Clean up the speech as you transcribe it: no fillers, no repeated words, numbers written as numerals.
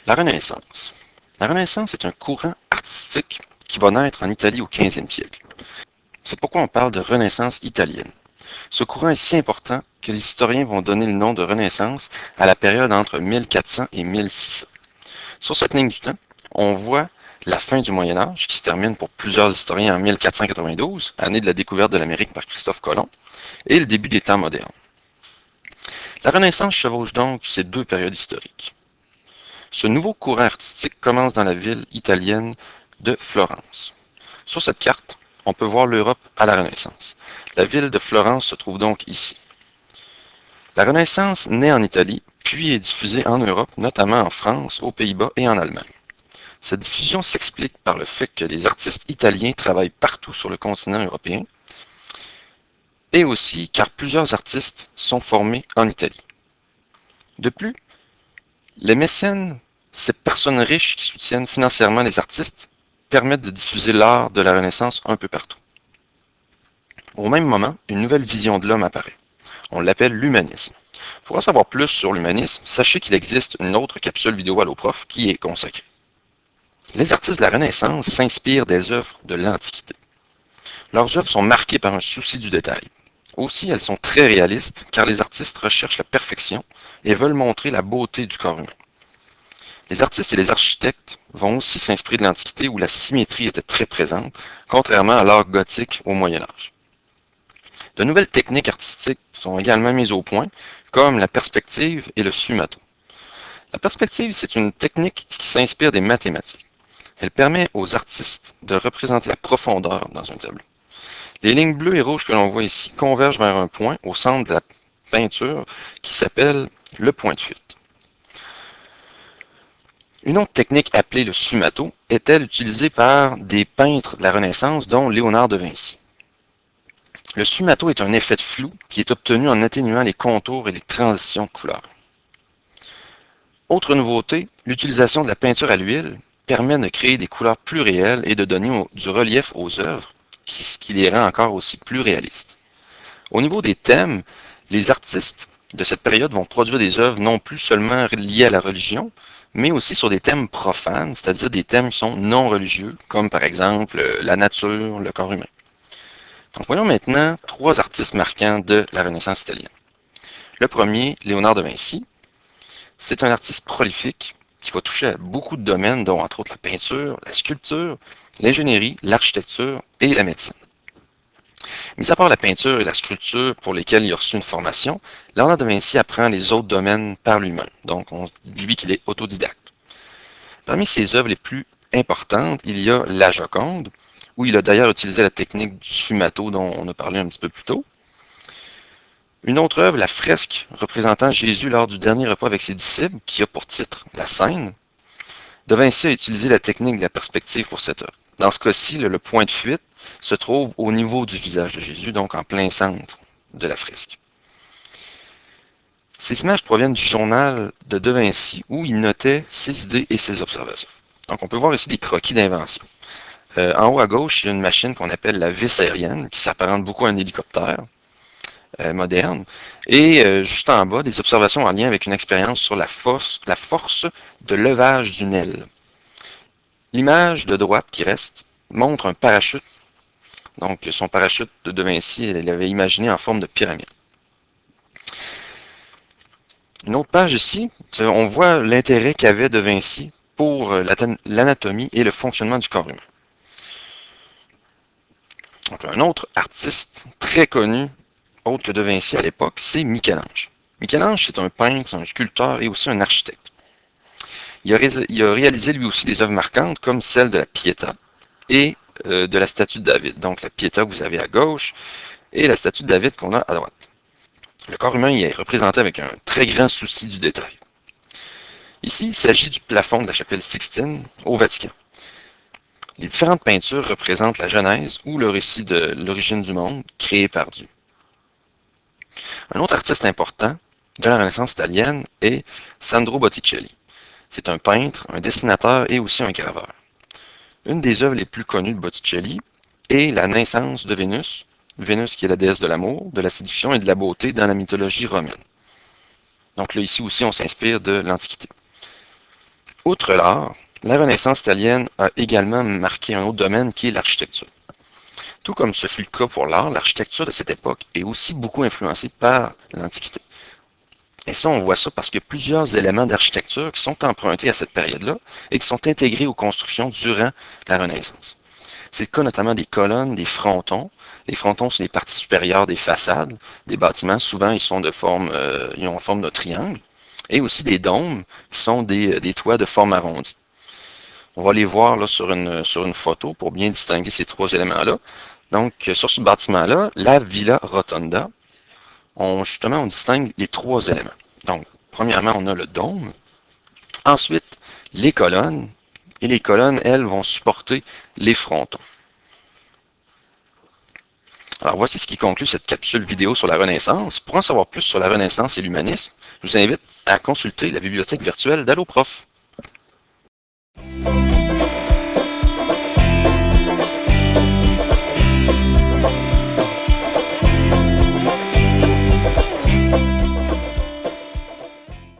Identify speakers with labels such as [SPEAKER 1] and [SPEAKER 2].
[SPEAKER 1] La Renaissance. La Renaissance est un courant artistique qui va naître en Italie au 15e siècle. C'est pourquoi on parle de Renaissance italienne. Ce courant est si important que les historiens vont donner le nom de Renaissance à la période entre 1400 et 1600. Sur cette ligne du temps, on voit la fin du Moyen Âge, qui se termine pour plusieurs historiens en 1492, année de la découverte de l'Amérique par Christophe Colomb, et le début des temps modernes. La Renaissance chevauche donc ces deux périodes historiques. Ce nouveau courant artistique commence dans la ville italienne de Florence. Sur cette carte, on peut voir l'Europe à la Renaissance. La ville de Florence se trouve donc ici. La Renaissance naît en Italie, puis est diffusée en Europe, notamment en France, aux Pays-Bas et en Allemagne. Cette diffusion s'explique par le fait que les artistes italiens travaillent partout sur le continent européen, et aussi car plusieurs artistes sont formés en Italie. De plus, les mécènes, ces personnes riches qui soutiennent financièrement les artistes, permettent de diffuser l'art de la Renaissance un peu partout. Au même moment, une nouvelle vision de l'homme apparaît. On l'appelle l'humanisme. Pour en savoir plus sur l'humanisme, sachez qu'il existe une autre capsule vidéo AlloProf qui est consacrée. Les artistes de la Renaissance s'inspirent des œuvres de l'Antiquité. Leurs œuvres sont marquées par un souci du détail. Aussi, elles sont très réalistes, car les artistes recherchent la perfection et veulent montrer la beauté du corps humain. Les artistes et les architectes vont aussi s'inspirer de l'Antiquité où la symétrie était très présente, contrairement à l'art gothique au Moyen Âge. De nouvelles techniques artistiques sont également mises au point, comme la perspective et le sfumato. La perspective, c'est une technique qui s'inspire des mathématiques. Elle permet aux artistes de représenter la profondeur dans un tableau. Les lignes bleues et rouges que l'on voit ici convergent vers un point au centre de la peinture qui s'appelle le point de fuite. Une autre technique appelée le sfumato est-elle utilisée par des peintres de la Renaissance, dont Léonard de Vinci. Le sfumato est un effet de flou qui est obtenu en atténuant les contours et les transitions de couleurs. Autre nouveauté, l'utilisation de la peinture à l'huile permet de créer des couleurs plus réelles et de donner du relief aux œuvres, ce qui les rend encore aussi plus réalistes. Au niveau des thèmes, les artistes de cette période vont produire des œuvres non plus seulement liées à la religion, mais aussi sur des thèmes profanes, c'est-à-dire des thèmes qui sont non religieux, comme par exemple la nature, le corps humain. Donc voyons maintenant trois artistes marquants de la Renaissance italienne. Le premier, Léonard de Vinci, c'est un artiste prolifique qui va toucher à beaucoup de domaines, dont entre autres la peinture, la sculpture, l'ingénierie, l'architecture et la médecine. Mis à part la peinture et la sculpture pour lesquelles il a reçu une formation, Léonard de Vinci apprend les autres domaines par lui-même, donc on dit lui qu'il est autodidacte. Parmi ses œuvres les plus importantes, il y a La Joconde, où il a d'ailleurs utilisé la technique du sfumato dont on a parlé un petit peu plus tôt. Une autre œuvre, la fresque représentant Jésus lors du dernier repas avec ses disciples, qui a pour titre La Scène. De Vinci a utilisé la technique de la perspective pour cette œuvre. Dans ce cas-ci, le point de fuite se trouve au niveau du visage de Jésus, donc en plein centre de la fresque. Ces images proviennent du journal de Vinci, où il notait ses idées et ses observations. Donc on peut voir ici des croquis d'invention. En haut à gauche, il y a une machine qu'on appelle la vis aérienne, qui s'apparente beaucoup à un hélicoptère moderne. Et juste en bas, des observations en lien avec une expérience sur la force de levage d'une aile. L'image de droite qui reste montre un parachute. Donc son parachute de Vinci, il l'avait imaginé en forme de pyramide. Une autre page ici, on voit l'intérêt qu'avait de Vinci pour l'anatomie et le fonctionnement du corps humain. Donc, un autre artiste très connu, autre que de Vinci à l'époque, c'est Michel-Ange. Michel-Ange, c'est un peintre, c'est un sculpteur et aussi un architecte. Il a réalisé lui aussi des œuvres marquantes comme celle de la Pietà et de la statue de David. Donc la Pietà, vous avez à gauche, et la statue de David qu'on a à droite. Le corps humain y est représenté avec un très grand souci du détail. Ici, il s'agit du plafond de la chapelle Sixtine au Vatican. Les différentes peintures représentent la Genèse ou le récit de l'origine du monde créé par Dieu. Un autre artiste important de la Renaissance italienne est Sandro Botticelli. C'est un peintre, un dessinateur et aussi un graveur. Une des œuvres les plus connues de Botticelli est La naissance de Vénus, Vénus qui est la déesse de l'amour, de la séduction et de la beauté dans la mythologie romaine. Donc là, ici aussi, on s'inspire de l'Antiquité. Outre l'art, la Renaissance italienne a également marqué un autre domaine qui est l'architecture. Tout comme ce fut le cas pour l'art, l'architecture de cette époque est aussi beaucoup influencée par l'Antiquité. Et ça, on voit ça parce qu'il y a plusieurs éléments d'architecture qui sont empruntés à cette période-là et qui sont intégrés aux constructions durant la Renaissance. C'est le cas notamment des colonnes, des frontons. Les frontons, c'est les parties supérieures des façades des bâtiments. Souvent, ils ont forme de triangle. Et aussi des dômes, qui sont des toits de forme arrondie. On va les voir là, sur une photo pour bien distinguer ces trois éléments-là. Donc, sur ce bâtiment-là, la Villa Rotonda, justement, on distingue les trois éléments. Donc, premièrement, on a le dôme. Ensuite, les colonnes. Et les colonnes, elles, vont supporter les frontons. Alors, voici ce qui conclut cette capsule vidéo sur la Renaissance. Pour en savoir plus sur la Renaissance et l'humanisme, je vous invite à consulter la bibliothèque virtuelle d'AlloProf.